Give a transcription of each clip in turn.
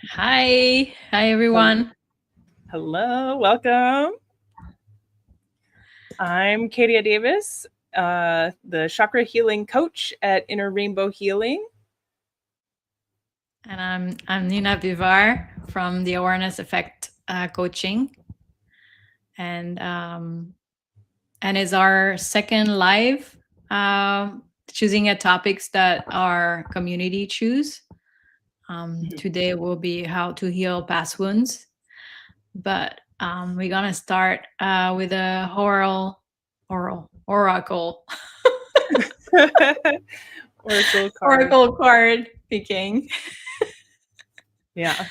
Hi. Hi, Hel- everyone. Hello, welcome. I'm Katia Davis, the chakra healing coach at Inner Rainbow Healing. And I'm Nina Bivar from the Awareness Effect Coaching, and is our second live, choosing a topics that our community choose. Mhm. Today will be how to heal past wounds, but we're gonna start with a oracle Oracle card. oracle card picking. Yeah.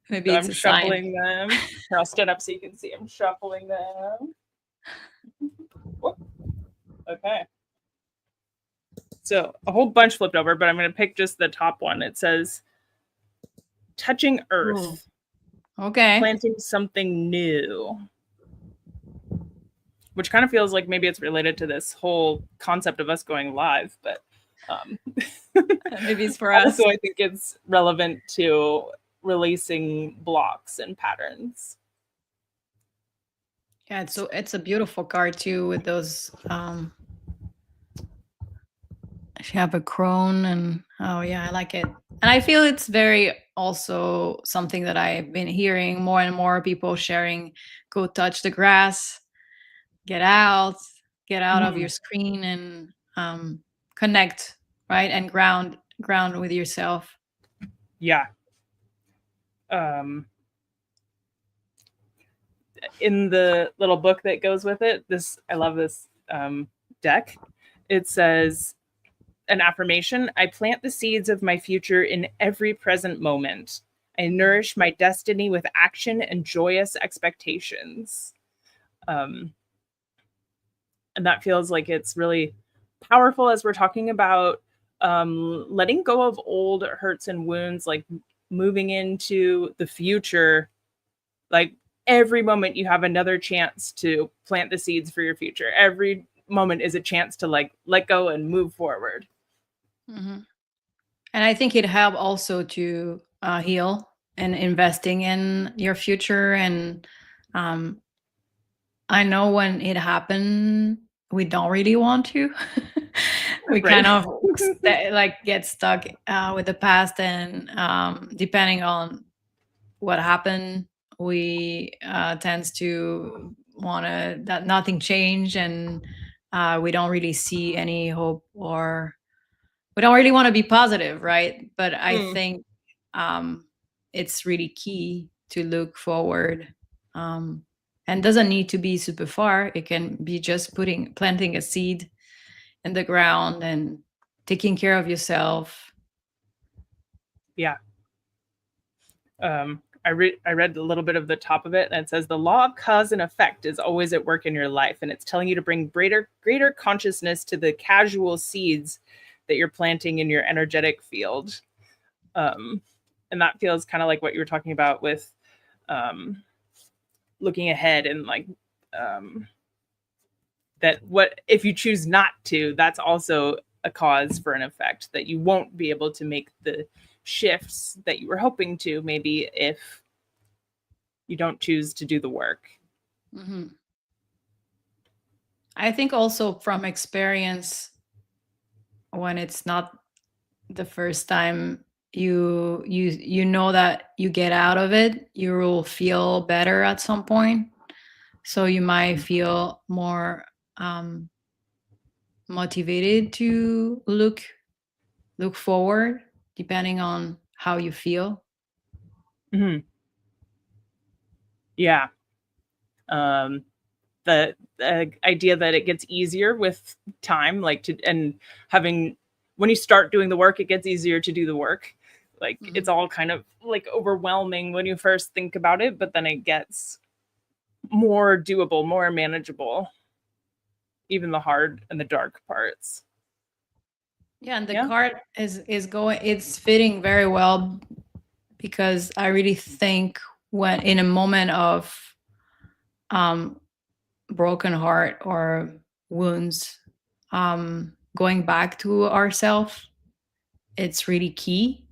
Maybe So it's I'm a sign. shuffling them. Here, I'll stand up so you can see. I'm shuffling them. Whoop. Okay. So a whole bunch flipped over, but I'm going to pick just the top one. It says, touching Cool. earth, Okay. planting something new, which kind of feels like maybe it's related to this whole concept of us going live, but um, Maybe it's for us. also I think it's relevant to releasing blocks and patterns. Yeah, it's a beautiful card too with those she have a crone, and oh yeah, I like it. And I feel it's very also something that I've been hearing more and more people sharing, go touch the grass, get out, get out of Mhm. your screen and connect, right? And ground with yourself. Yeah. Um, in the little book that goes with it, this I love this deck. It says an affirmation: I plant the seeds of my future in every present moment. I nourish my destiny with action and joyous expectations. Um, and that feels like it's really powerful as we're talking about letting go of old hurts and wounds, like moving into the future. Like every moment you have another chance to plant the seeds for your future. Every moment is a chance to like let go and move forward. Hmm. And I think it help also to heal and investing in your future. And um, I know when it happened, we don't really want to. We Right. kind of like get stuck with the past, and depending on what happened, we tends to want to that nothing change, and we don't really see any hope, or we don't really want to be positive, right? But I Mm, think um, it's really key to look forward, um, and doesn't need to be super far. It can be just planting a seed in the ground and taking care of yourself. yeah. I read a little bit of the top of it, and it says the law of cause and effect is always at work in your life, and it's telling you to bring greater consciousness to the casual seeds that you're planting in your energetic field. Um, and that feels kind of like what you were talking about with um, looking ahead and like um, that what if you choose not to, that's also a cause for an effect, that you won't be able to make the shifts that you were hoping to, maybe if you don't choose to do the work. Hmm. I think also from experience, when it's not the first time you know that you get out of it, you will feel better at some point. So you might feel more um, motivated to look forward, depending on how you feel. Mhm. Yeah. um the idea that it gets easier with time, like to and having when you start doing the work, it gets easier to do the work. Like Hmm. it's all kind of like overwhelming when you first think about it, but then it gets more doable, more manageable, even the hard and the dark parts. Yeah, and the Yeah. card is going, it's fitting very well, because I really think when in a moment of um broken heart or wounds, going back to ourselves, it's really key,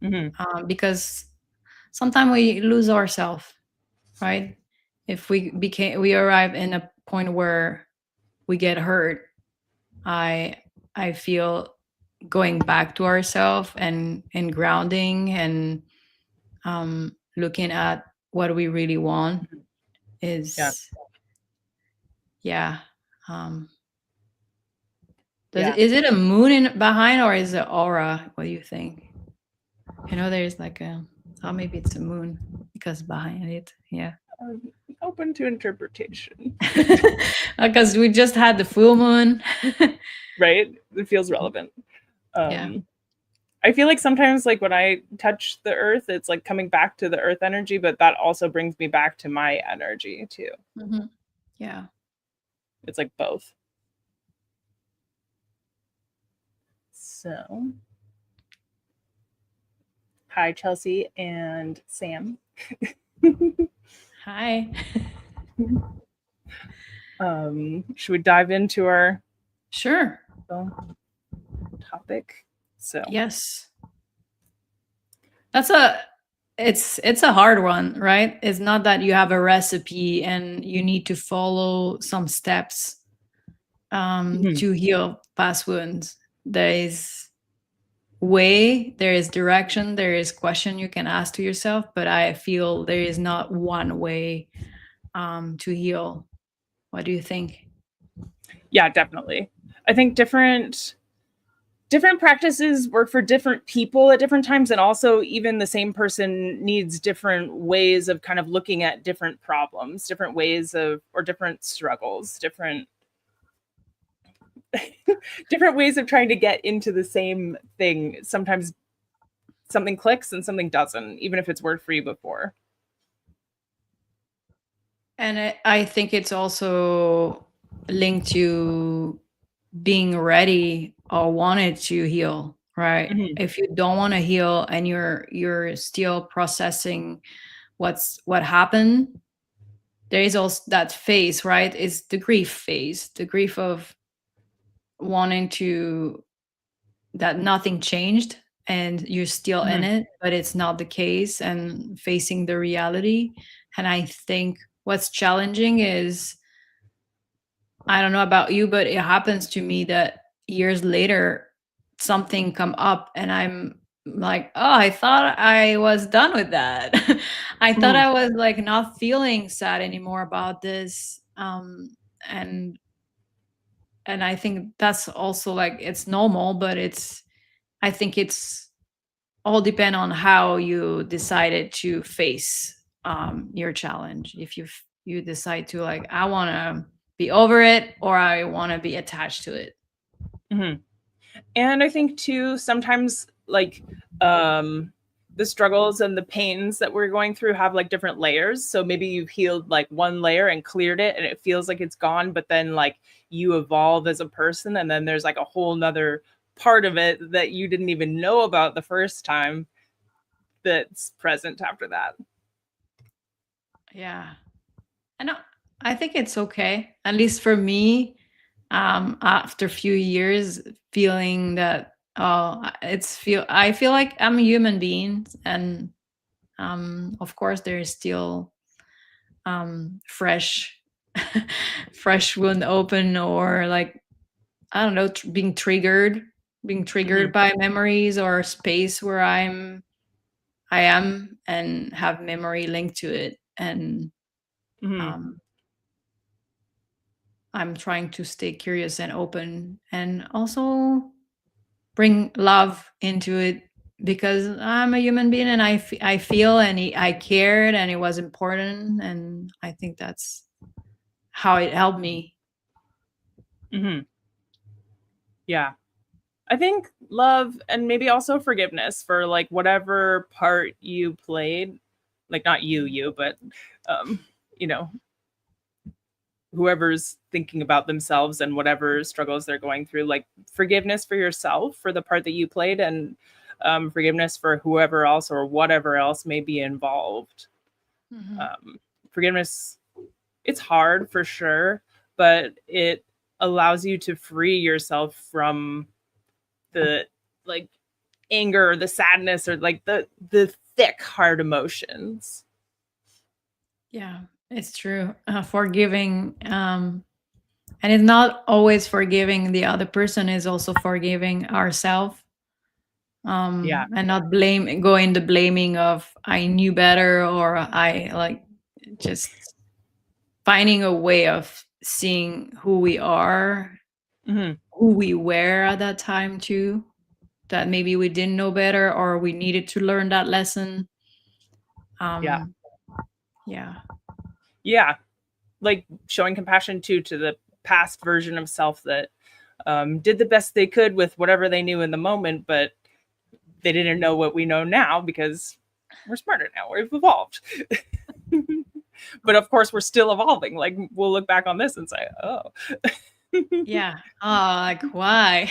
Hmm. because sometimes we lose ourselves, right? If we arrive in a point where we get hurt, I I feel going back to ourselves and grounding and looking at what we really want Yeah. is, yeah. Um, Yeah. is it a moon in behind or is it aura? What do you think? I know there's like a, oh, maybe it's a moon because behind it, yeah. Um, Open to interpretation. Because we just had the full moon. Right? It feels relevant. Yeah. I feel like sometimes, like when I touch the earth, it's like coming back to the earth energy, but that also brings me back to my energy too. Hmm. Yeah. It's like both. So, hi, Chelsea and Sam. Hi. Should we dive into our Sure. topic? So, Yes. That's a, it's a hard one, right? It's not that you have a recipe and you need to follow some steps mhm. to heal past wounds. There is way, there is direction, there is question you can ask to yourself, but I feel there is not one way to heal. What do you think? Yeah, definitely. I think different practices work for different people at different times, and also even the same person needs different ways of kind of looking at different problems, different ways of, or different struggles, different ways of trying to get into the same thing. Sometimes something clicks and something doesn't, even if it's worked for you before. And I think it's also linked to being ready or wanted to heal, right? Hmm. If you don't want to heal and you're still processing what happened, there is also that phase, right? It's the grief phase, the grief of wanting to, that nothing changed and you're still in Hmm. it, but it's not the case, and facing the reality. And I think what's challenging is, I don't know about you, but it happens to me that years later something come up and I'm like, oh, I thought I was done with that. I thought Hmm. I was like not feeling sad anymore about this. And I think that's also like, it's normal, but it's, I think it's all depend on how you decided to face your challenge. If you decide to like, I want to be over it or I want to be attached to it. Hmm. And I think too, sometimes like um the struggles and the pains that we're going through have like different layers. So maybe you've healed like one layer and cleared it and it feels like it's gone, but then like you evolve as a person and then there's like a whole nother part of it that you didn't even know about the first time that's present after that. Yeah. I know. I think it's okay. At least for me, after a few years feeling that, oh, I feel like I'm a human being, and of course there is still fresh fresh wound open, or like, I don't know, being Hmm. triggered by memories or space where I am and have memory linked to it. And Hmm. um, I'm trying to stay curious and open and also bring love into it, because I'm a human being and I feel and I cared and it was important. And I think that's how it helped me. Hmm. Yeah. I think love and maybe also forgiveness for like whatever part you played, like not you, but um, you know, whoever's thinking about themselves and whatever struggles they're going through, like forgiveness for yourself for the part that you played, and forgiveness for whoever else or whatever else may be involved. Mhm. Um, Forgiveness, it's hard for sure, but it allows you to free yourself from the like anger or the sadness or like the thick, hard emotions. Yeah, it's true. Forgiving, and it's not always forgiving the other person, is also forgiving ourselves, Yeah. and not blame going the blaming of I knew better, or I like just finding a way of seeing who we are, Hmm. who we were at that time too, that maybe we didn't know better or we needed to learn that lesson. Yeah. um yeah. Yeah. Like showing compassion too to the past version of self that did the best they could with whatever they knew in the moment, but they didn't know what we know now because we're smarter now. We've evolved. But of course, we're still evolving. Like we'll look back on this and say, "Oh." Yeah. Like why?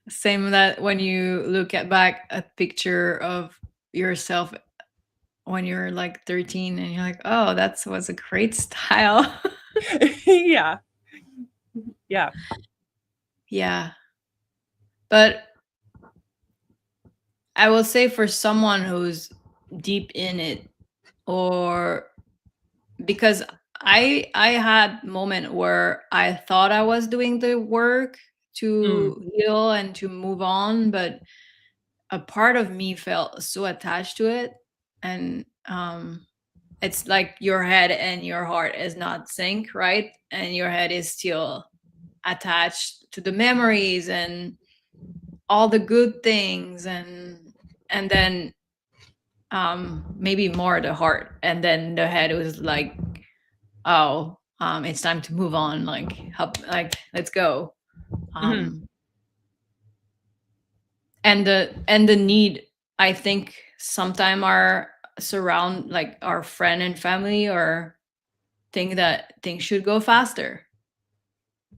Same that when you look at back a picture of yourself when you're like 13 and you're like, oh, that was a great style. Yeah. Yeah. Yeah. But I will say for someone who's deep in it, or because I had moment where I thought I was doing the work Mm. to heal and to move on, but a part of me felt so attached to it. And it's like your head and your heart is not sync, right? And your head is still attached to the memories and all the good things, and then maybe more the heart, and then the head was like, oh, it's time to move on, like help, like let's go. Hmm. um and the need, I think sometime our surround, like our friend and family, or think that things should go faster.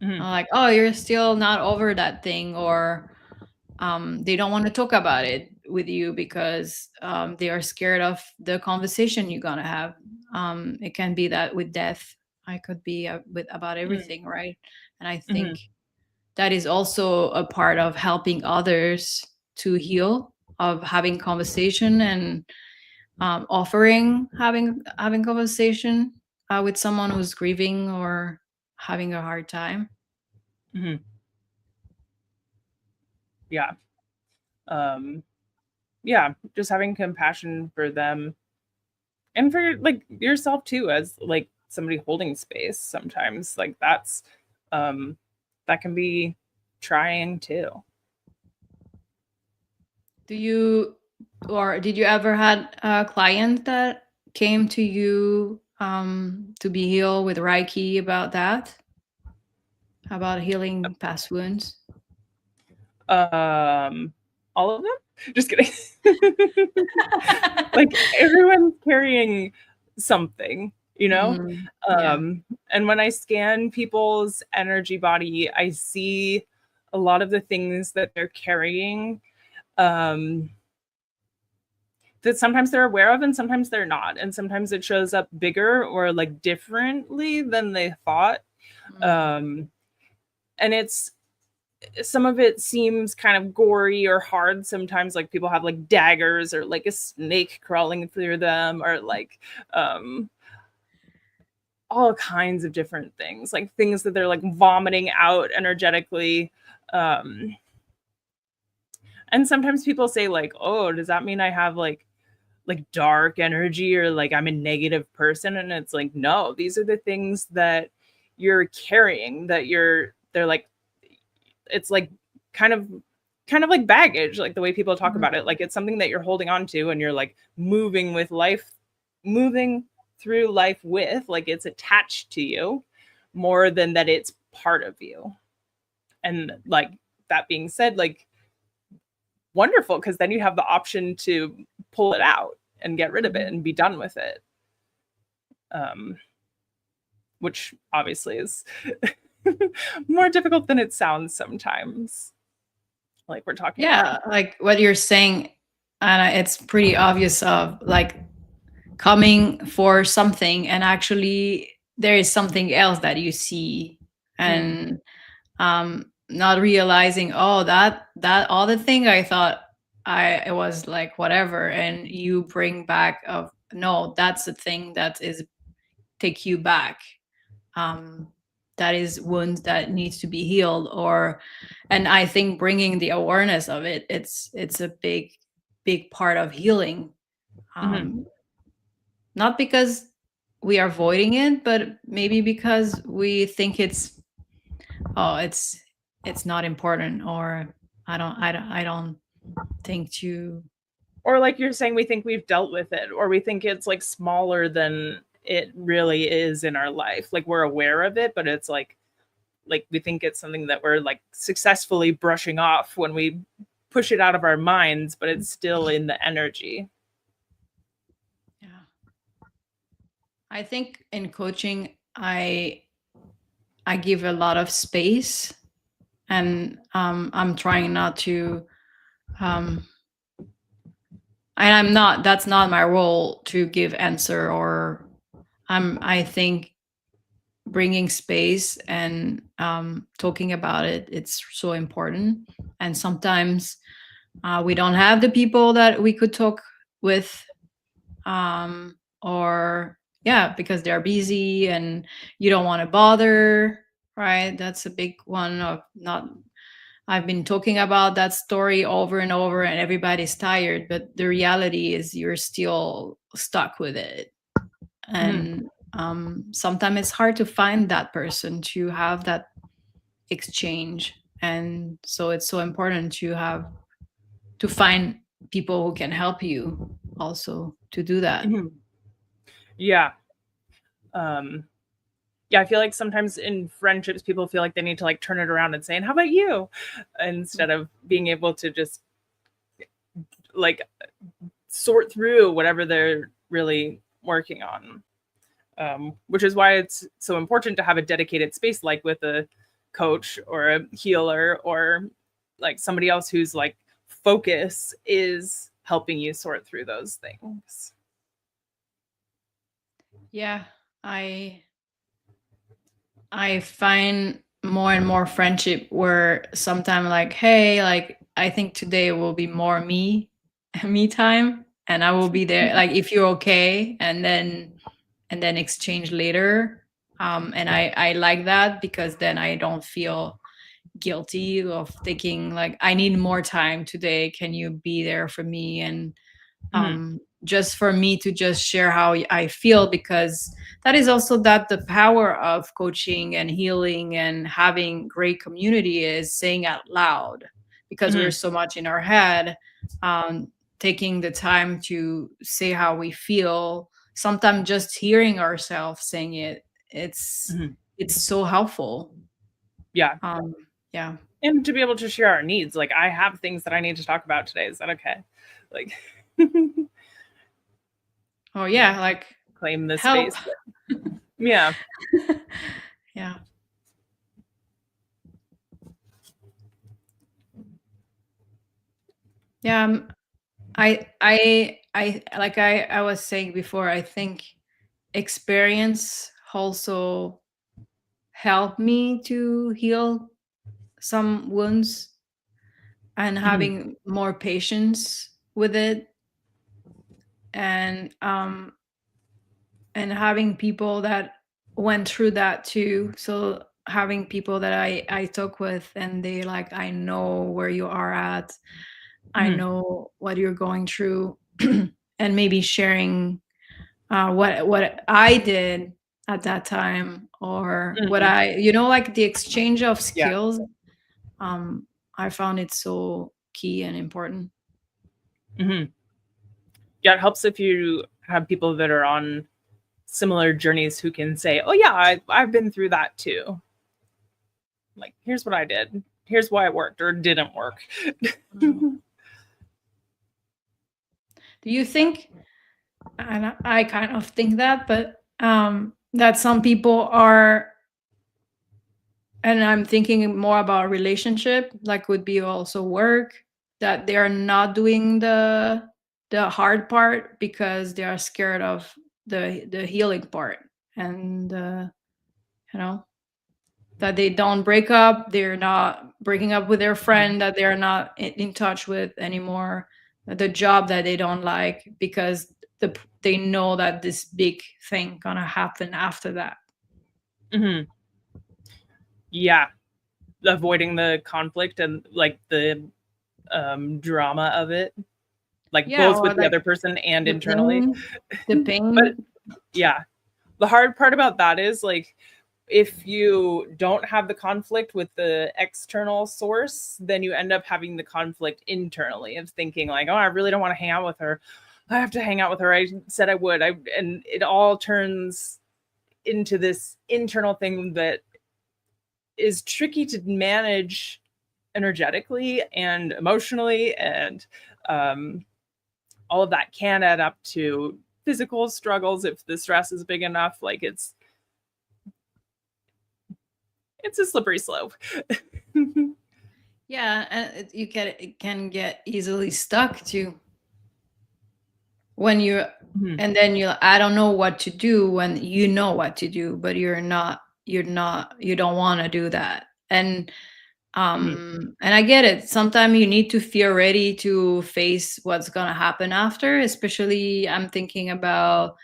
Hmm. Like, oh, you're still not over that thing, or they don't want to talk about it with you because they are scared of the conversation you're gonna have. It can be that with death. I could be with about everything, right? And I Hmm. think that is also a part of helping others to heal, of having conversation and offering having conversation with someone who's grieving or having a hard time. Hmm. Yeah. Um, yeah. Just having compassion for them and for like yourself too, as like somebody holding space sometimes. Like um, that can be trying too. Do you, or did you ever had a client that came to you to be healed with Reiki about that, about healing past wounds? Um, all of them? Just kidding. Like everyone's carrying something, you know? Yeah. And when I scan people's energy body, I see a lot of the things that they're carrying um, that sometimes they're aware of and sometimes they're not. And sometimes it shows up bigger or like differently than they thought. Mm. Um, and it's some of it seems kind of gory or hard sometimes, like people have like daggers or like a snake crawling through them, or like um all kinds of different things, like things that they're like vomiting out energetically. um and sometimes people say like, oh, does that mean I have like dark energy, or like I'm a negative person? And it's like, no, these are the things that you're carrying, that they're like, it's like kind of kind of like baggage, like the way people talk about it, like it's something that you're holding on to and you're like moving with life, moving through life with, like it's attached to you more than that it's part of you. And like, that being said, like, wonderful, because then you have the option to pull it out and get rid of it Mhm. and be done with it, um, which obviously is more difficult than it sounds sometimes, like we're talking about. Yeah, like what you're saying, and it's pretty obvious of like coming for something and actually there is something else that you see, Mm, and not realizing, oh, that all the thing I thought I was like whatever, and you bring back of no, that's the thing that is take you back. um that is wounds that needs to be healed, or and I think bringing the awareness of it, it's a big part of healing. Hmm. um Not because we are avoiding it, but maybe because we think oh, it's not important, or I don't think to. Or like you're saying, we think we've dealt with it, or we think it's like smaller than it really is in our life. Like we're aware of it, but it's like we think it's something that we're like successfully brushing off when we push it out of our minds, but it's still in the energy. Yeah, I think in coaching, I give a lot of space, and I'm trying not to. Um, and I'm not. That's not my role to give answer, or I think bringing space and talking about it, it's so important. And sometimes we don't have the people that we could talk with, or yeah, because they're busy and you don't want to bother, right? That's a big one of not. I've been talking about that story over and over, and everybody's tired, but the reality is you're still stuck with it. Hmm. And sometimes it's hard to find that person to have that exchange. And so it's so important to find people who can help you also to do that. Hmm. Yeah. Um, yeah, I feel like sometimes in friendships, people feel like they need to like turn it around and say, "And how about you?" instead of being able to just like sort through whatever they're really working on. Which is why it's so important to have a dedicated space, like with a coach or a healer or like somebody else whose like focus is helping you sort through those things. Yeah, i I find more and more friendship where sometimes like, hey, like I think today will be more me time, and I will be there like if you're okay, and then exchange later. And I like that because then I don't feel guilty of thinking like I need more time today, can you be there for me? And Mhm. just for me to just share how I feel, because that is also that the power of coaching and healing and having great community is saying out loud, because we're Mhm. so much in our head. um, Taking the time to say how we feel, sometimes just hearing ourselves saying it, it's Mhm. it's so helpful. Yeah. um, yeah. And to be able to share our needs. Like, I have things that I need to talk about today. Is that okay? Like, Oh yeah, like claim this help. space. But yeah. Yeah. Yeah. I like I was saying before, I think experience also helped me to heal some wounds, and Mhm. having more patience with it, and having people that went through that too. So having people that I talk with, and they like, I know where you are at, I Mhm. know what you're going through, and maybe sharing what I did at that time, or what Mhm. I, like the exchange of Yeah. skills. um I found it so key and important. Mhm. Yeah. It helps if you have people that are on similar journeys who can say, "Oh yeah, I've been through that too. Like, here's what I did. Here's why it worked or didn't work." Mm. Do you think, and I kind of think that, but that some people are, and I'm thinking more about relationship, like would be also work, that they are not doing the hard part because they are scared of the healing part, and you know that they don't break up, they're not breaking up with their Mhm. friend that they're not in touch with anymore, the job that they don't like, because they know that this big thing gonna happen after that. Mhm. Yeah, avoiding the conflict and like the drama of it, like Yeah, both or with the like other person and the internally. pain, the But pain. yeah, the hard part about that is like if you don't have the conflict with the external source, then you end up having the conflict internally of thinking like, oh, I really don't want to hang out with her. I have to hang out with her. I said I would. And it all turns into this internal thing that is tricky to manage energetically and emotionally, and um, all of that can add up to physical struggles if the stress is big enough. Like it's a slippery slope. Yeah, and it can get easily stuck too when you, Mhm. and then you, I don't know what to do, when you know what to do, but you don't want to do that. Mhm. And I get it, sometimes you need to feel ready to face what's going to happen after, especially I'm thinking about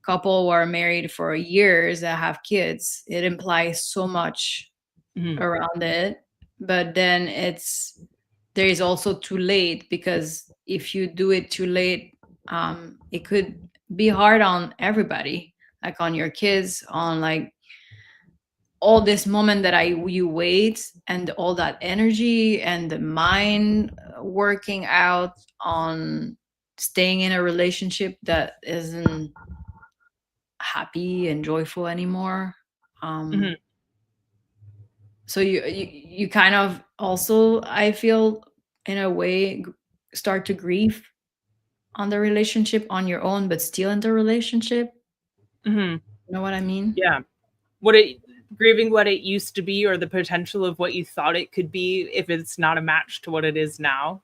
couple who are married for years that have kids. It implies so much Mhm. around it, but then it's, there is also too late, because if you do it too late, it could be hard on everybody, like on your kids, on like all this moment that I you wait, and all that energy and the mind working out on staying in a relationship that isn't happy and joyful anymore. Mhm. um so you kind of also, I feel, in a way, start to grieve on the relationship on your own, but still in the relationship. Mhm. You know what I mean? Yeah. What it Grieving what it used to be or the potential of what you thought it could be if it's not a match to what it is now.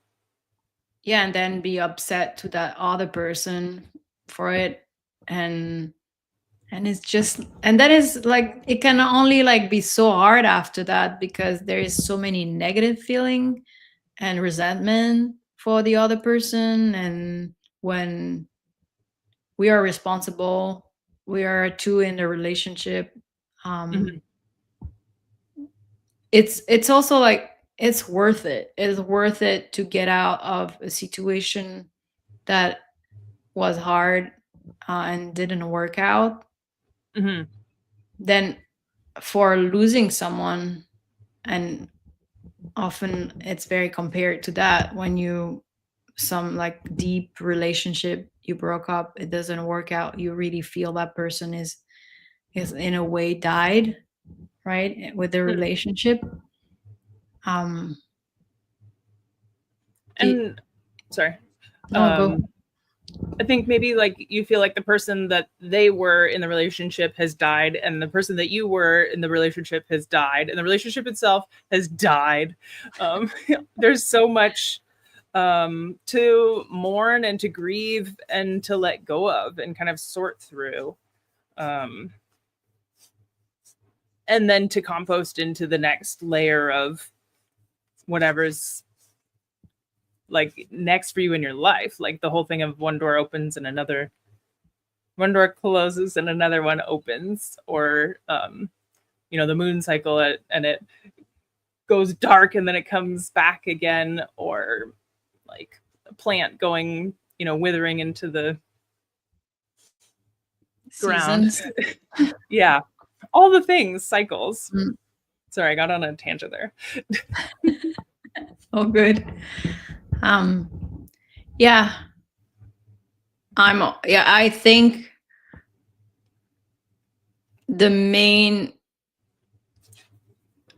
Yeah, and then be upset to that other person for it. And it's just, and that is like, it can only like be so hard after that, because there is so many negative feeling and resentment for the other person. And when we are responsible, we are two in the relationship. um Mhm. it's also like, it's worth it, it's worth it to get out of a situation that was hard, and didn't work out, Mhm. then for losing someone. And often it's very compared to that, when you, some like deep relationship, you broke up, it doesn't work out, you really feel that person is in a way died, right, with the Mhm. relationship. um do, And sorry. no, go. Um I think maybe like you feel like the person that they were in the relationship has died, and the person that you were in the relationship has died, and the relationship itself has died. Um, there's so much to mourn and to grieve and to let go of and kind of sort through. Um, and then to compost into the next layer of whatever's like next for you in your life. Like the whole thing of one door opens and another one door closes and another one opens, or the moon cycle, and it goes dark and then it comes back again, or like a plant going, withering into the ground. Seasons. Yeah, all the things, cycles. Mm. Sorry, I got on a tangent there. Oh, good. um yeah, yeah, I think the main,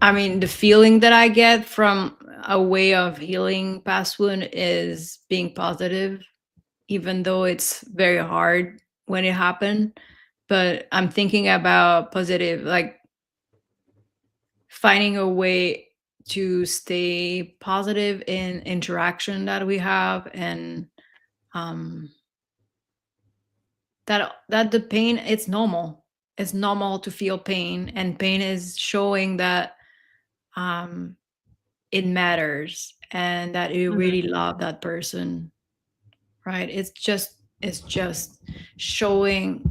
I mean, the feeling that I get from a way of healing past wound is being positive, even though it's very hard when it happened. But I'm thinking about positive, like finding a way to stay positive in interaction that we have. And um, that the pain, it's normal. It's normal to feel pain, and pain is showing that um, it matters and that you Hmm. really love that person, right? It's just showing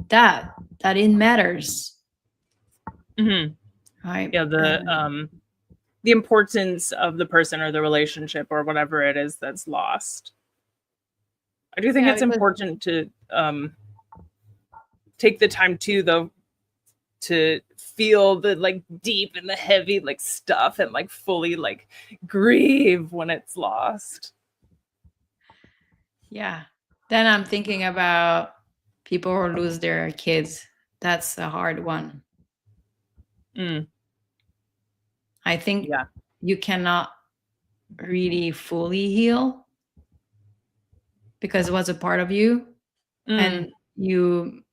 that it matters, Hmm. right? Yeah, the importance of the person or the relationship or whatever it is that's lost. I do think Yeah, it's because important to take the time too, though, to feel the like deep and the heavy like stuff and like fully like grieve when it's lost. yeah, then I'm thinking about people who lose their kids. That's a hard one. Mm, I think yeah. you cannot really fully heal because it was a part of you, Mm, and you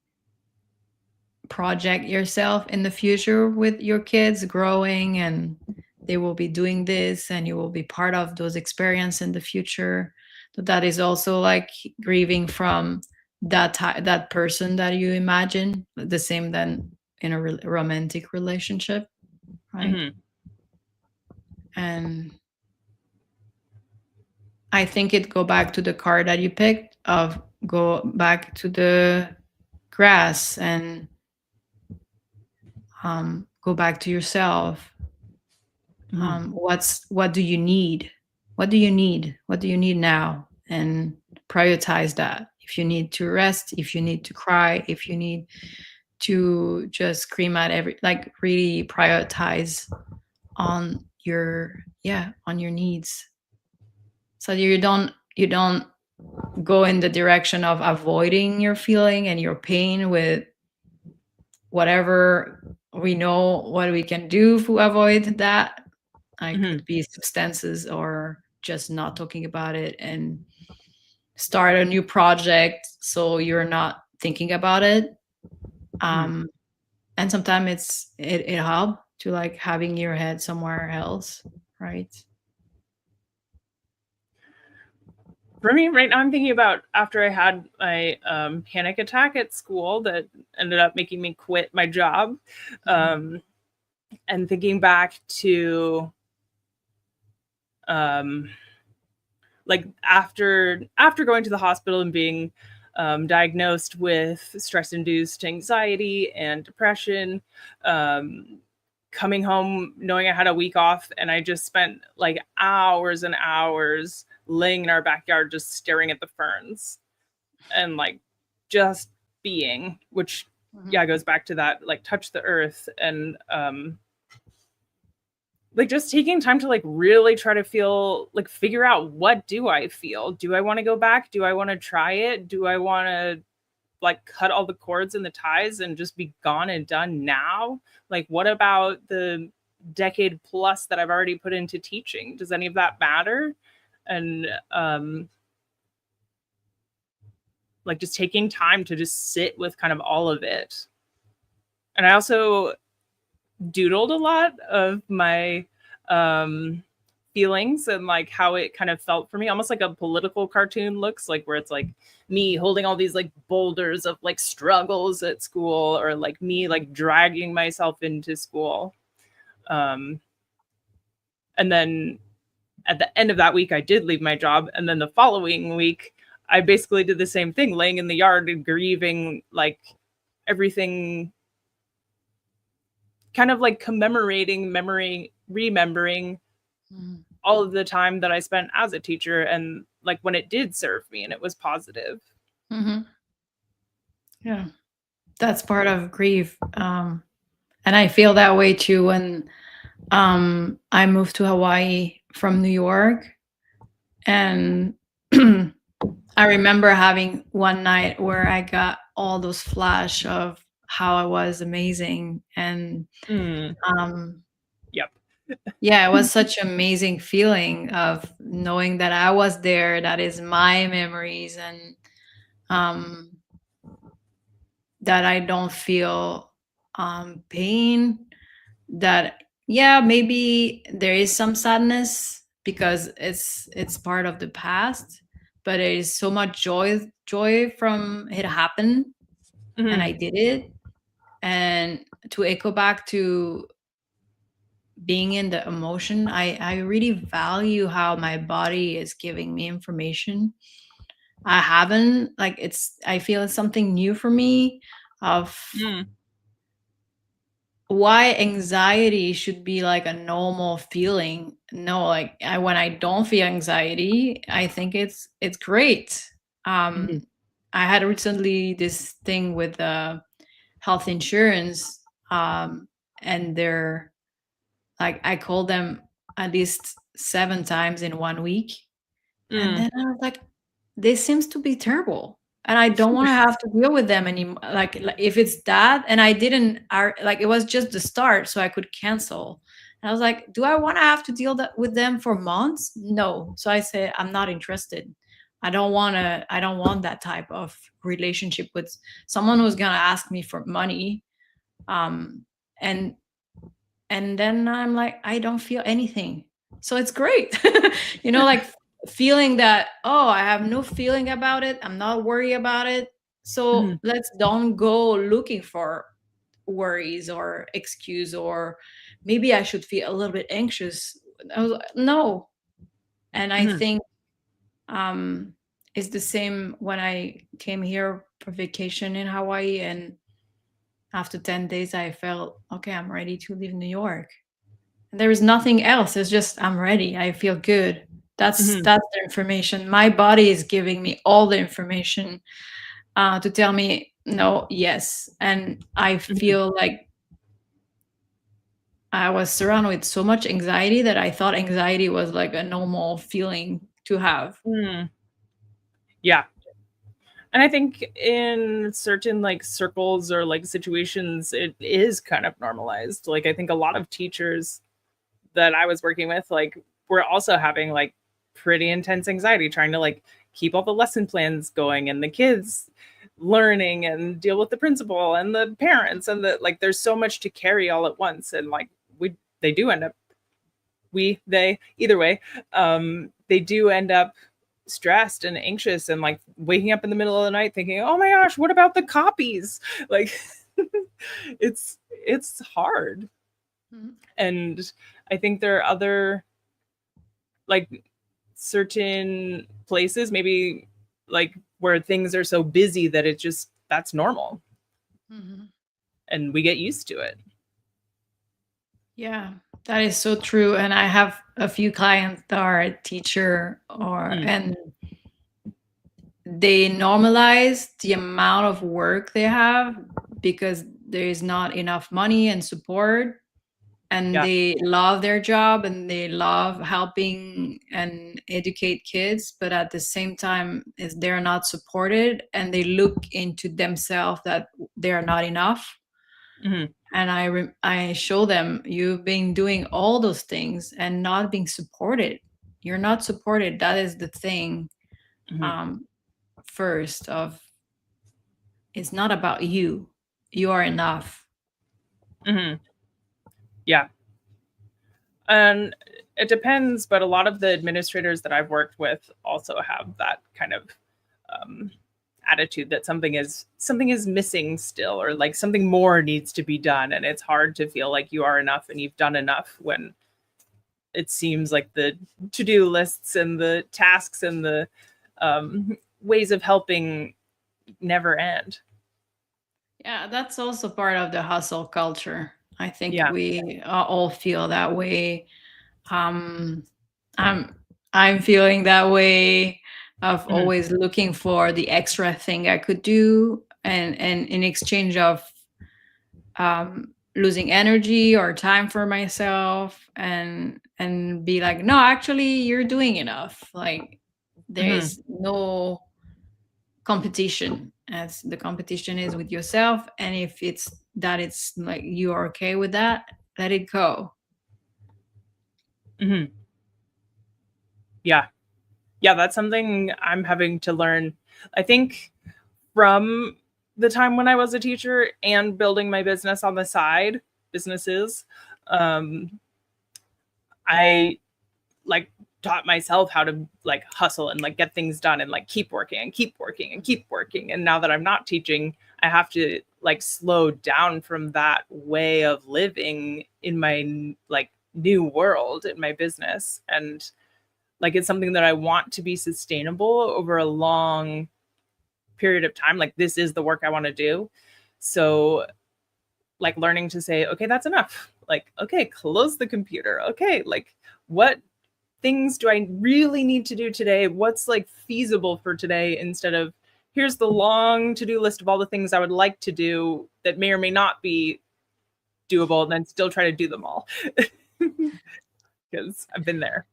project yourself in the future with your kids growing, and they will be doing this and you will be part of those experiences in the future. So that is also like grieving from that person that you imagine, the same than in a romantic relationship, right? hmm. And I think it go back to the card that you picked of go back to the grass and go back to yourself. Hmm. What do you need? What do you need now? And prioritize that. If you need to rest, if you need to cry, if you need to just scream at every, like, really prioritize on your, yeah, on your needs, so you don't go in the direction of avoiding your feeling and your pain with whatever we know what we can do to avoid that. It Hmm. could be substances or just not talking about it and start a new project so you're not thinking about it. Hmm. um and sometimes it help to like having your head somewhere else, right? For me right now, I'm thinking about after I had my panic attack at school that ended up making me quit my job, Mhm. um, and thinking back to um, like after going to the hospital and being diagnosed with stress induced anxiety and depression, um, coming home knowing I had a week off, and I just spent like hours and hours laying in our backyard just staring at the ferns and like just being, which Mhm. yeah goes back to that like touch the earth and like just taking time to like really try to feel like figure out what do I feel, do I want to go back, do I want to try it, do I want to like cut all the cords and the ties and just be gone and done now, like what about the decade plus that I've already put into teaching, does any of that matter? And like just taking time to just sit with kind of all of it. And I also doodled a lot of my um feelings and like how it kind of felt for me, almost like a political cartoon looks like, where it's like me holding all these like boulders of like struggles at school, or like me like dragging myself into school. um and then at the end of that week I did leave my job, and then the following week I basically did the same thing, laying in the yard and grieving like everything, kind of like commemorating, memory, remembering Mhm. all of the time that I spent as a teacher and like when it did serve me and it was positive. Mhm. Yeah, that's part of grief. And I feel that way too when I moved to Hawaii from New York. And I remember having one night where I got all those flash of how I was amazing. And Mm, um, yep. yeah, it was such an amazing feeling of knowing that I was there. That is my memories. And um, that I don't feel pain. That, yeah, maybe there is some sadness because it's part of the past, but there is so much joy from it happened and Hmm. I did it. And to echo back to being in the emotion. I really value how my body is giving me information. I haven't, like, I feel it's something new for me, of Mm. why anxiety should be like a normal feeling. No, like, when I don't feel anxiety, I think it's great. Mm-hmm. I had recently this thing with health insurance, and they're like, I called them at least 7 times in 1 week. And Mm. then I was like, this seems to be terrible. And I don't want to have to deal with them anymore. Like, if it's that, and I didn't, like, it was just the start, so I could cancel. And I was like, do I want to have to deal with them for months? No. So I said, I'm not interested. I don't want that type of relationship with someone who's going to ask me for money. Um, and then I'm like, I don't feel anything, so it's great. Like, feeling that, oh, I have no feeling about it, I'm not worried about it, so Mm-hmm. let's don't go looking for worries or excuse, or maybe I should feel a little bit anxious. I was like, no. And I Mm-hmm. think, it's the same when I came here for vacation in Hawaii, and after 10 days I felt, okay, I'm ready to leave New York. There is nothing else. It's just, I'm ready, I feel good. that's Mm-hmm. that's the information. My body is giving me all the information, to tell me no, yes. And I Mm-hmm. feel like I was surrounded with so much anxiety that I thought anxiety was like a normal feeling to have. Mm. Yeah. And I think in certain like circles or like situations, it is kind of normalized. Like I think a lot of teachers that I was working with, like, were also having like pretty intense anxiety trying to like keep all the lesson plans going and the kids learning and deal with the principal and the parents and the like there's so much to carry all at once. And like they do end up they either way, they do end up stressed and anxious and like waking up in the middle of the night thinking, oh my gosh, what about the copies? Like it's hard. Mhm. And I think there are other like certain places maybe like where things are so busy that it just that's normal Mhm. and we get used to it. Yeah, that is so true. And I have a few clients that are a teacher, Mm. and they normalize the amount of work they have because there is not enough money and support, and Yeah. they love their job and they love helping and educate kids, but at the same time is they're not supported, and they look into themselves that they are not enough. Hmm. And I show them, you've been doing all those things and not being supported. You're not supported. That is the thing. Hmm. um First of, it's not about you. You are enough. Hmm. Yeah. And it depends, but a lot of the administrators that I've worked with also have that kind of um, attitude that something is missing still, or like something more needs to be done, and it's hard to feel like you are enough and you've done enough when it seems like the to-do lists and the tasks and the ways of helping never end. Yeah, that's also part of the hustle culture. I think Yeah. we all feel that way. um i'm I'm feeling that way, of Hmm. always looking for the extra thing I could do, and in exchange of losing energy or time for myself, and be like, no, actually you're doing enough. Like, there Hmm. is no competition, as the competition is with yourself. And if it's like you are okay with that, let it go. Hmm. Yeah. Yeah, that's something I'm having to learn. I think from the time when I was a teacher and building my business on the side, businesses, um, I like taught myself how to like hustle and like get things done and like keep working and keep working and keep working. And now that I'm not teaching, I have to like slow down from that way of living in my like new world in my business. And like, it's something that I want to be sustainable over a long period of time. Like, this is the work I want to do. So like learning to say, okay, that's enough. Like, okay, close the computer. Okay, like, what things do I really need to do today? What's like feasible for today, instead of here's the long to-do list of all the things I would like to do that may or may not be doable, and then still try to do them all. Because I've been there.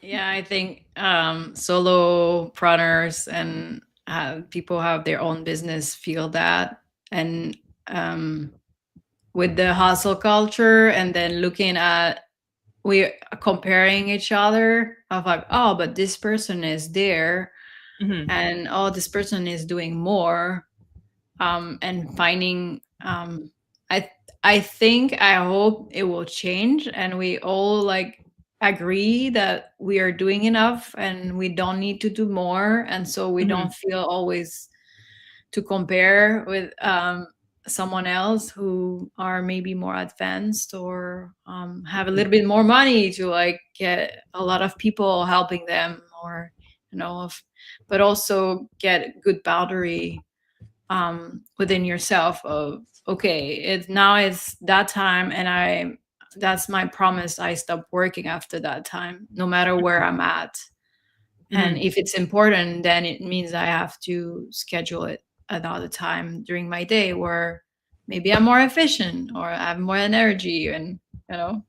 Yeah, I think solopreneurs and people have their own business feel that. And with the hustle culture, and then looking at, we comparing each other of like, oh, but this person is there, Mm-hmm. and oh, this person is doing more, and finding I I hope it will change, and we all like agree that we are doing enough and we don't need to do more, and so we Mm-hmm. don't feel always to compare with someone else who are maybe more advanced, or have a little bit more money to like get a lot of people helping them, or but also get good boundary within yourself of, okay, it's that time, and that's my promise, I stop working after that time, no matter where I'm at. And Mm-hmm. if it's important, then it means I have to schedule it another time during my day where maybe I'm more efficient or I have more energy, and you know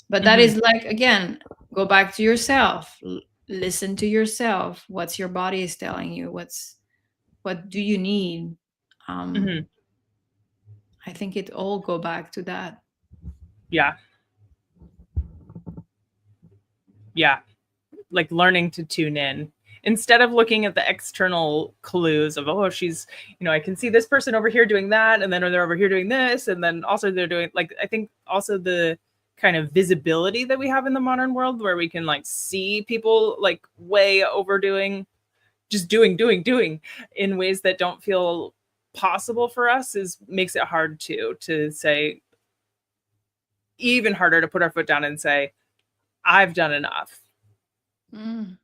but that Mm-hmm. is like, again, go back to yourself, listen to yourself, what's your body is telling you, what do you need. um Mm-hmm. I think it all go back to that. Yeah. Yeah. Like learning to tune in instead of looking at the external clues of, oh, she's, I can see this person over here doing that, and then they're over here doing this, and then also they're doing, like, I think also the kind of visibility that we have in the modern world, where we can like see people like way overdoing, just doing in ways that don't feel possible for us, is makes it hard to say, even harder to put our foot down and say, I've done enough. Mm.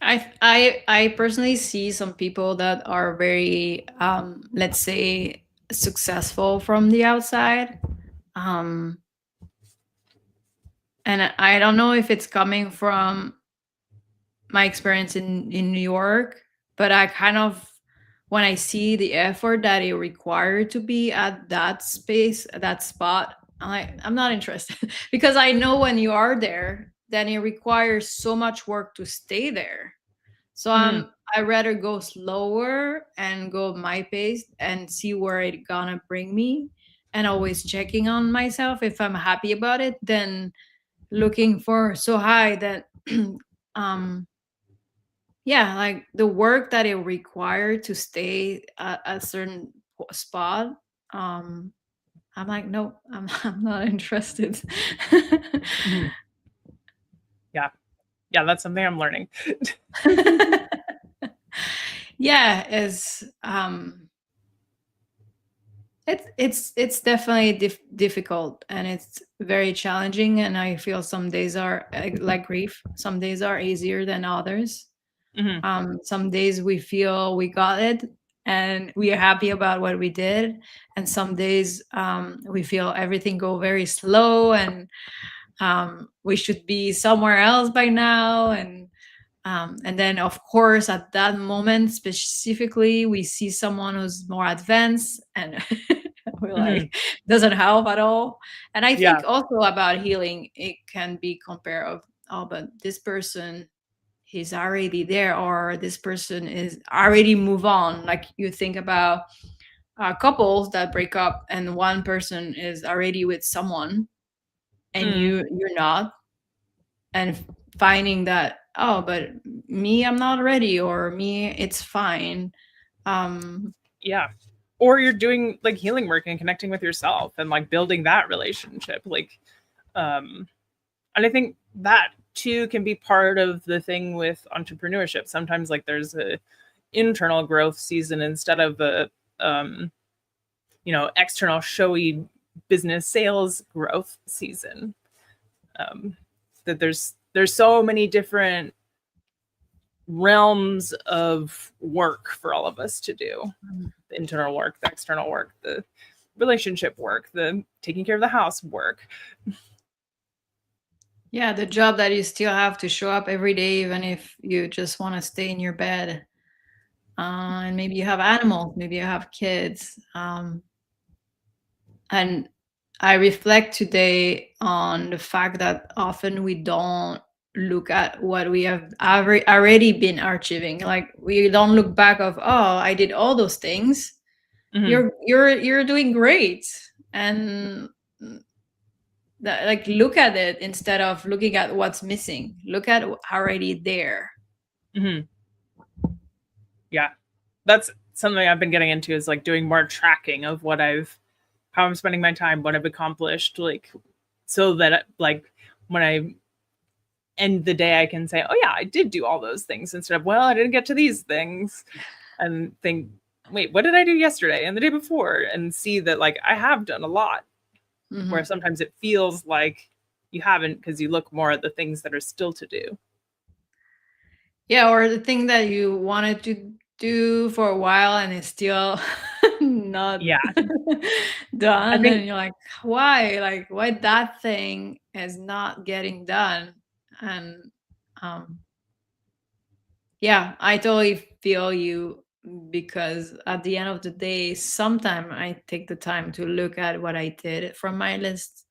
I personally see some people that are very, let's say, successful from the outside, um and I don't know if it's coming from my experience in New York, but I kind of, when I see the effort that it required to be at that space, at that spot, I'm not interested because I know when you are there, then it requires so much work to stay there. So Mm, I rather go slower and go my pace and see where it gonna bring me, and always checking on myself if I'm happy about it, then looking for so high that um yeah, like the work that it required to stay at a certain spot. um I'm like, no, I'm not interested. mhm. Yeah. Yeah, that's something I'm learning. Yeah, it's definitely difficult, and it's very challenging, and I feel some days are like grief, some days are easier than others. Mhm, Some days we feel we got it and we are happy about what we did, and some days we feel everything go very slow, and we should be somewhere else by now. And then, of course, at that moment specifically, we see someone who's more advanced, and we're mhm. like, doesn't help at all. And I Yeah. think also about healing, it can be compared of, oh, but this person, he's already there, or this person is already move on. Like, you think about couples that break up and one person is already with someone, and Mm, you're not, and finding that, oh, but me, I'm not ready, or me, it's fine. um yeah. Or you're doing like healing work and connecting with yourself and like building that relationship. Like, um, and I think that too can be part of the thing with entrepreneurship. Sometimes like there's a internal growth season instead of a, external showy business sales growth season. That there's so many different realms of work for all of us to do. The internal work, the external work, the relationship work, the taking care of the house work. Yeah, the job that you still have to show up every day, even if you just want to stay in your bed. And maybe you have animals, maybe you have kids. And I reflect today on the fact that often we don't look at what we have already been achieving. Like we don't look back of, oh, I did all those things. Mm-hmm. You're doing great. And that, like, look at it instead of looking at what's missing. Look at already there. Mm-hmm. Yeah, that's something I've been getting into, is like doing more tracking of how I'm spending my time, what I've accomplished, like, so that like when I end the day, I can say, oh yeah, I did do all those things, instead of, well, I didn't get to these things, and think, wait, what did I do yesterday and the day before, and see that like I have done a lot. Mm-hmm. Where sometimes it feels like you haven't, because you look more at the things that are still to do. Yeah, or the thing that you wanted to do for a while and it's still not Yeah, I done, think and you're like, why that thing is not getting done? And um yeah, I totally feel you, because at the end of the day, sometime I take the time to look at what I did from my list,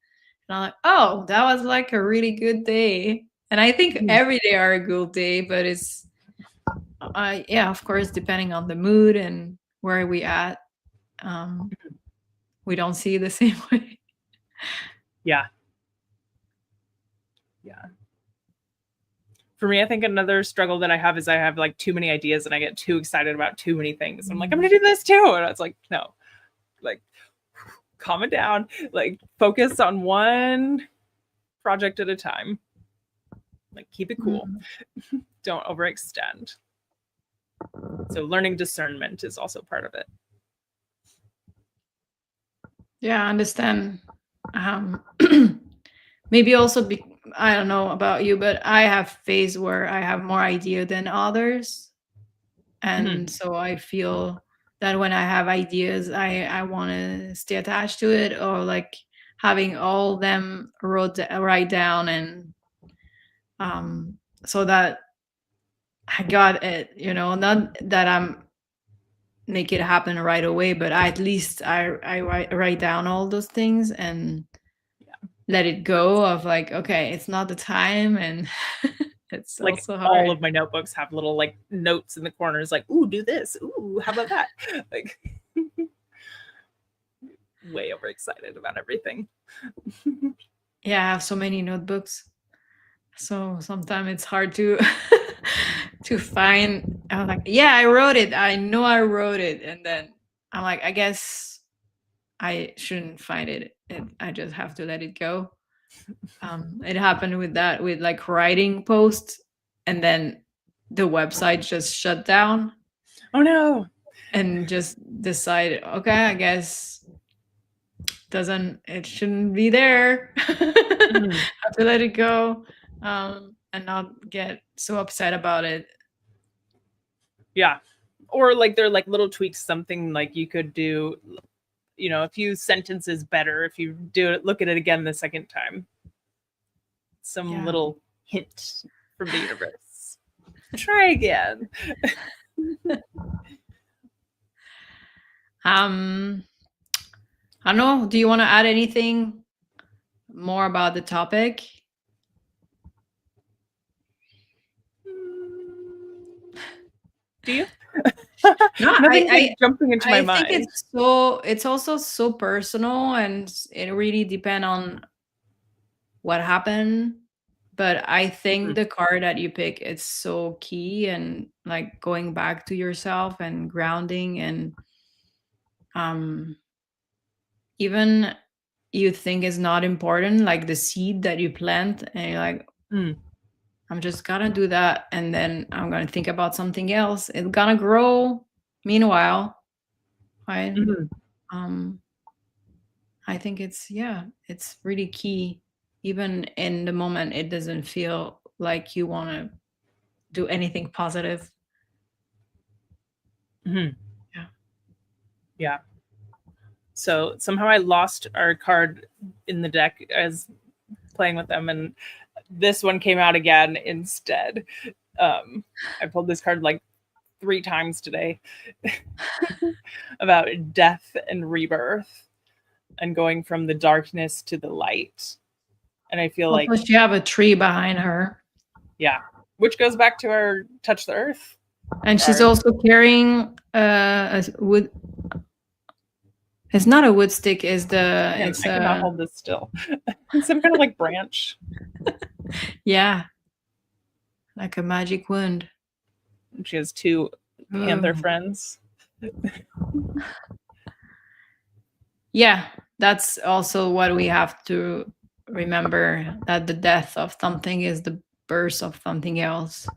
and I'm like, oh, that was like a really good day. And I think every day are a good day, but it's yeah, of course, depending on the mood and where we at, um, we don't see it the same way. yeah, yeah. For me, I think another struggle that I have is I have like too many ideas and I get too excited about too many things. I'm like, I'm gonna do this too, and it's like, no, like, calm it down, like focus on one project at a time, like keep it cool. Don't overextend. So learning discernment is also part of it. Yeah, I understand. Um, maybe also I don't know about you, but I have phase where I have more idea than others, Mm-hmm. and so I feel that when I have ideas, I want to stay attached to it, or like having all them write down, and so that I got it. Not that I'm make it happen right away, but at least I write down all those things and let it go of like, okay, it's not the time, and it's Like also all hard. of my notebooks have little like notes in the corners, like, ooh, do this, ooh, how about that? Like, way overexcited about everything. Yeah, I have so many notebooks, so sometimes it's hard to to find. I'm like, yeah, I wrote it, I know I wrote it, and then I'm like, I guess I shouldn't find it, and I just have to let it go. It happened with that, with like writing posts, and then the website just shut down, Oh no. and just decide, okay, I guess it shouldn't be there. Mhm. Have to let it go, and not get so upset about it. Yeah. Or like they're like little tweaks, something like you could do, a few sentences better if you do it, look at it again the second time. Some Yeah. little hint from the universe. Try again. um I don't know, do you want to add anything more about the topic? Do you? No, Nothing's like jumping into my I think mind. it's also so personal, and it really depends on what happened. But I think Mhm. the card that you pick is so key, and like going back to yourself and grounding, and um even you think is not important, like the seed that you plant, and you're like, Mm. I'm just gonna do that, and then I'm gonna think about something else. It's gonna grow meanwhile, right? Mhm. um I think it's really key. Even in the moment, it doesn't feel like you want to do anything positive. Mhm. Yeah. Yeah. So somehow I lost our card in the deck as playing with them, and this one came out again instead. I pulled this card like 3 times today about death and rebirth and going from the darkness to the light. And I feel Also, like, she have a tree behind her, yeah, which goes back to our touch the earth. and she's Our, also carrying a wood. It's not a wood stick. Is the it's I cannot a hold this still. Some kind of like branch. yeah, like a magic wand. She has 2 panther Oh. friends. Yeah, that's also what we have to remember, that the death of something is the birth of something else.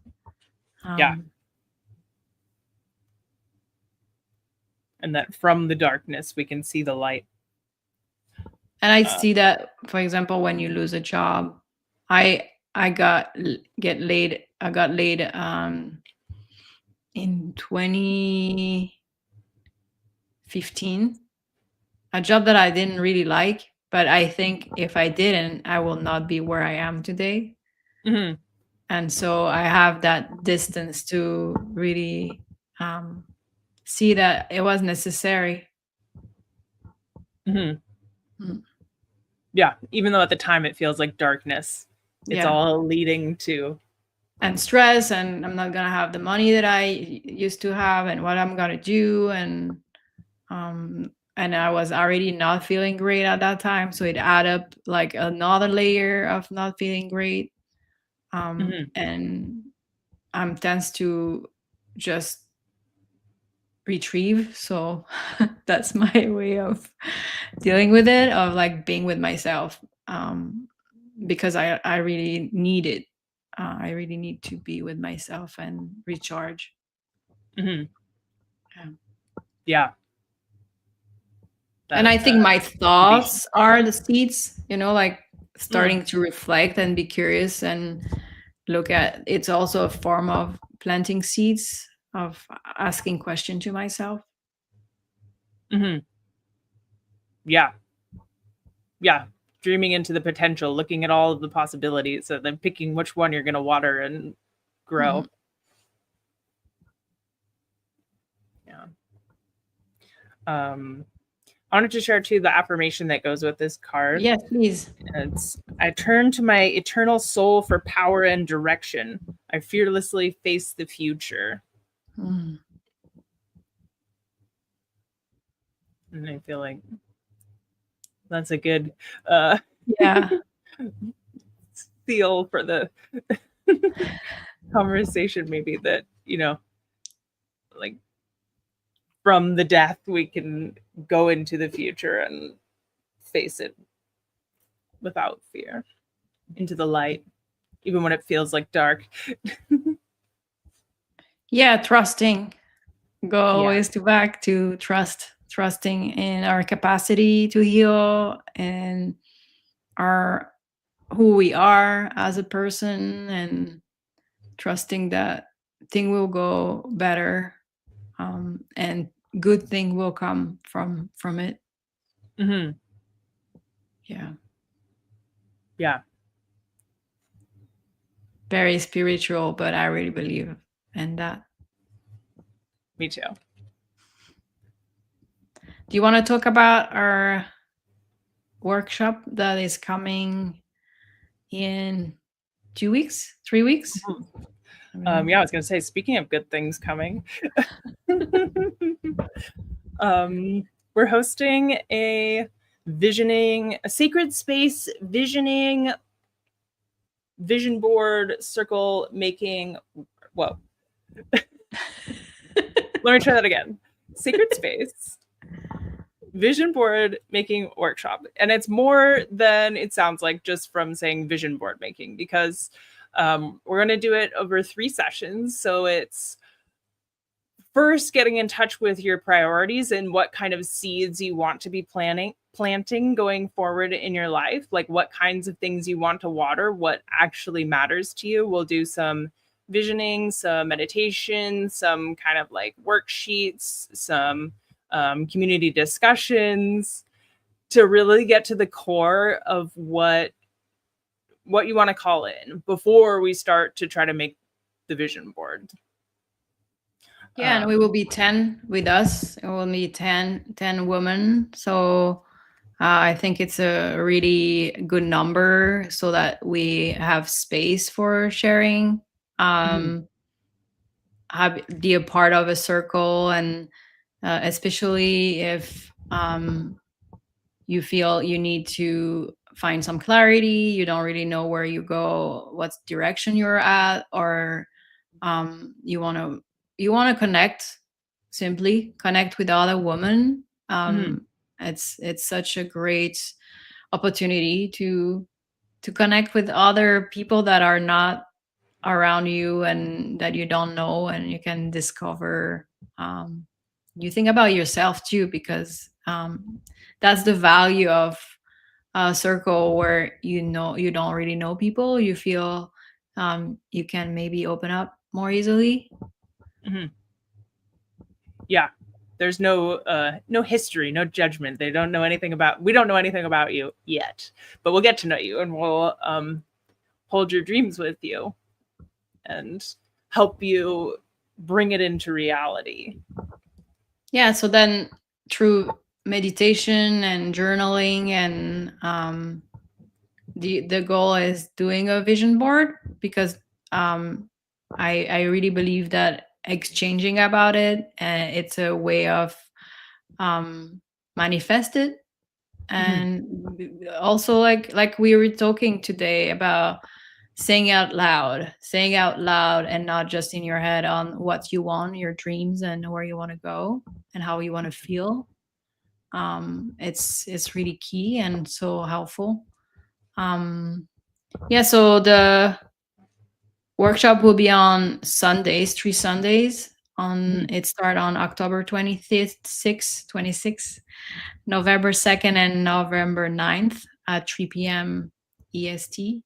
Yeah. Um, And that from the darkness we can see the light. and I see that, for example, when you lose a job, I get laid. I got laid in 2015, a job that I didn't really like, but I think if I didn't, I will not be where I am today. Mm-hmm. And so I have that distance to really um, see that it was necessary. Mm-hmm. Mm. Yeah. Even though at the time it feels like darkness, it's Yeah, all leading to. and stress, and I'm not gonna have the money that I used to have, and what I'm gonna do, and I was already not feeling great at that time, so it added up like another layer of not feeling great. Mm-hmm. And I'm tends to just retrieve, so that's my way of dealing with it, of like being with myself, because I really need it. I really need to be with myself and recharge. Mm-hmm. Yeah. Yeah. And That I think my motivation. thoughts are the seeds, like Mm. starting to reflect and be curious and look at, it's also a form of planting seeds, of asking question to myself. Mm-hmm. Yeah. Yeah. Dreaming into the potential, looking at all of the possibilities, and then picking which one you're going to water and grow. Mhm. Yeah. I wanted to share too the affirmation that goes with this card. Yes, please. It's, I turn to my eternal soul for power and direction. I fearlessly face the future. Mm. And I feel like that's a good uh, Yeah. seal for the conversation, maybe, that, like from the death, we can go into the future and face it without fear, into the light, even when it feels like dark. Yeah, trusting. Go Yeah. always to back to trusting in our capacity to heal, and our who we are as a person, and trusting that thing will go better, and good thing will come from it. Mm-hmm. Yeah, Yeah. very spiritual, but I really believe in that. Me too. Do you want to talk about our workshop that is coming in 2 weeks, 3 weeks? Mhm. I don't know. Yeah, I was going to say, speaking of good things coming, we're hosting a sacred space visioning, vision board circle making. Whoa. Let me try that again. Sacred space vision board making workshop. And it's more than it sounds like just from saying vision board making, because we're going to do it over 3 sessions. So it's first getting in touch with your priorities and what kind of seeds you want to be planting, planting going forward in your life, like what kinds of things you want to water, what actually matters to you. We'll do some visioning, some meditation, some kind of like worksheets, some community discussions to really get to the core of what you want to call in before we start to try to make the vision board. Yeah, and we will be 10 with us. It will be 10 women. So I think it's a really good number so that we have space for sharing, have be a part of a circle, and especially if you feel you need to find some clarity, you don't really know where you go, what direction you're at, or you want to connect, simply connect with other women. It's such a great opportunity to connect with other people that are not around you and that you don't know, and you can discover you think about yourself too, because that's the value of a circle where you don't really know people. You feel you can maybe open up more easily. Yeah, there's no history, no judgment. They don't know anything about, we don't know anything about you yet, but we'll get to know you, and we'll hold your dreams with you and help you bring it into reality. Yeah, so then through meditation and journaling and the goal is doing a vision board, because I really believe that exchanging about it, it's a way of manifest it. And also, like we were talking today about saying out loud and not just in your head on what you want, your dreams, and where you want to go and how you want to feel. It's really key and so helpful. Yeah, so the workshop will be on Sundays, 3 Sundays. On it start on October 26th, 26th, November 2nd, and November 9th at 3 p.m. EST.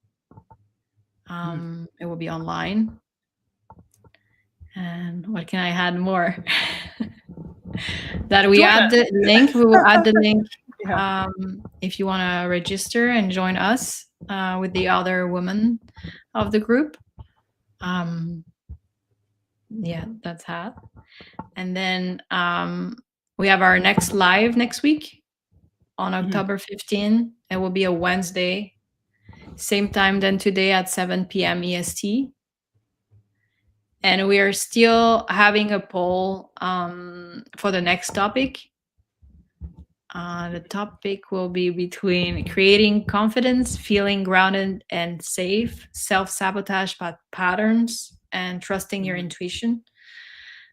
It will be online. And what can I add more? That we add the link. We will add the link if you want to register and join us with the other women of the group. Yeah, that's that. And then we have our next live next week on October 15. It will be a Wednesday, same time than today at 7 p.m. EST. And we are still having a poll for the next topic. The topic will be between creating confidence, feeling grounded and safe, self-sabotage patterns, and trusting your intuition.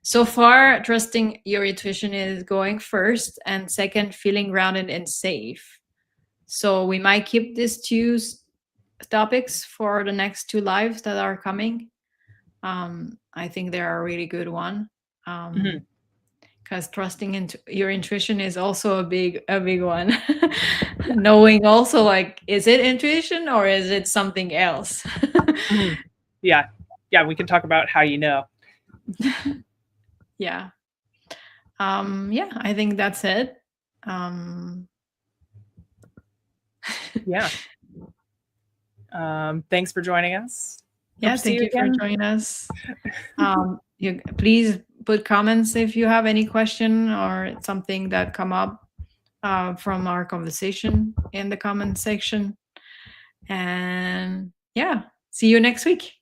So far, trusting your intuition is going first, and second, feeling grounded and safe. So we might keep these two topics for the next two lives that are coming. I think they are a really good one. Because trusting into your intuition is also a big one. Knowing also, like, is it intuition or is it something else? Yeah, we can talk about how you know. Yeah. Yeah, I think that's it. Yeah. Thanks for joining us. Yeah, thank you for joining us. You please put comments if you have any question or something that come up from our conversation in the comment section. And yeah, see you next week.